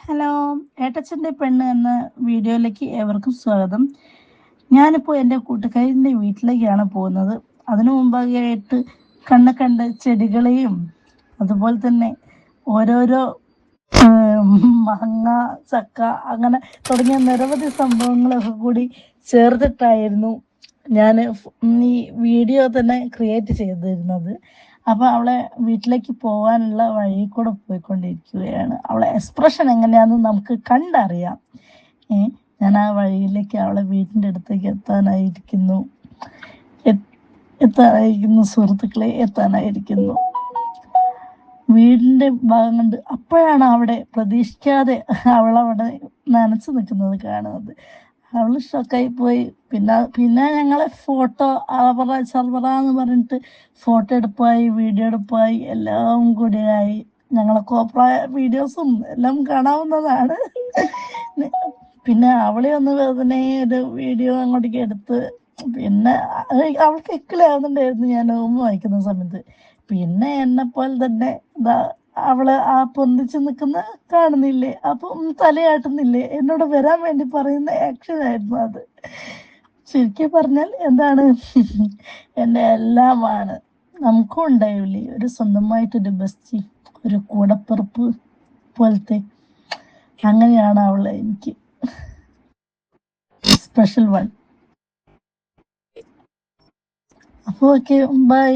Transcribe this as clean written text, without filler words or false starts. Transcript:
Hello, ഏട്ടച്ചൻ്റെ പെണ്ണ് എന്ന വീഡിയോയിലേക്ക് ഏവർക്കും സ്വാഗതം. ഞാനിപ്പോൾ എൻ്റെ കൂട്ടുകാരിൻ്റെ വീട്ടിലേക്കാണ് പോകുന്നത്. അതിനു മുമ്പായിട്ട് കണ്ട ചെടികളെയും അതുപോലെ തന്നെ ഓരോരോ മാങ്ങ, ചക്ക അങ്ങനെ തുടങ്ങിയ നിരവധി സംഭവങ്ങളൊക്കെ കൂടി ചേർത്തിട്ടായിരുന്നു ഞാൻ ഈ വീഡിയോ തന്നെ ക്രിയേറ്റ് ചെയ്തിരുന്നത്. അപ്പോൾ അവളെ വീട്ടിലേക്ക് പോകാനുള്ള വഴി കൂടെ പോയിക്കൊണ്ടിരിക്കുകയാണ്. അവളെ എക്സ്പ്രഷൻ എങ്ങനെയാണെന്ന് നമുക്ക് കണ്ടറിയാം. ഞാൻ ആ വഴിയിലേക്ക് അവളെ വീട്ടിൻ്റെ അടുത്തേക്ക് എത്താനായിരിക്കുന്നു സുഹൃത്തുക്കളെ, എത്താനായിരിക്കുന്നു. വീടിൻ്റെ ഭാഗം കണ്ട് അപ്പോഴാണ് അവിടെ പ്രതീക്ഷിക്കാതെ അവളവിടെ നനച്ചു നിൽക്കുന്നത് കാണുന്നത്. അവൾ ഷോക്കായി പോയി. പിന്നെ ഞങ്ങളെ ഫോട്ടോ ചർവറ എന്ന് പറഞ്ഞിട്ട് ഫോട്ടോ എടുപ്പായി, വീഡിയോ എടുപ്പായി, എല്ലാം കൂടിയായി. ഞങ്ങളെ കോപ്ര വീഡിയോസും എല്ലാം കാണാവുന്നതാണ്. പിന്നെ അവളെ ഒന്ന് വേദന ഒരു വീഡിയോ അങ്ങോട്ടേക്ക് എടുത്ത് പിന്നെ അവൾക്ക് എക്കിലാവുന്നുണ്ടായിരുന്നു ഞാൻ വായിക്കുന്ന സമയത്ത്. പിന്നെ എന്നെപ്പോലെ തന്നെ അവള് ആ പൊന്തിച്ച് നിൽക്കുന്ന കാണുന്നില്ലേ, അപ്പം തലയാട്ടുന്നില്ലേ, എന്നോട് വരാൻ വേണ്ടി പറയുന്ന ആക്ഷൻ ആയിരുന്നു അത്. ശരിക്കും പറഞ്ഞാൽ എന്താണ്, എൻ്റെ എല്ലാമാണ്. നമുക്കും ഉണ്ടായില്ലേ ഒരു സ്വന്തമായിട്ടൊരു ബെസ്റ്റി, ഒരു കൂടപ്പിറപ്പ് പോലത്തെ. അങ്ങനെയാണ് അവള് എനിക്ക് സ്പെഷ്യൽ വൺ. അപ്പോൾ ഓക്കെ, ബൈ.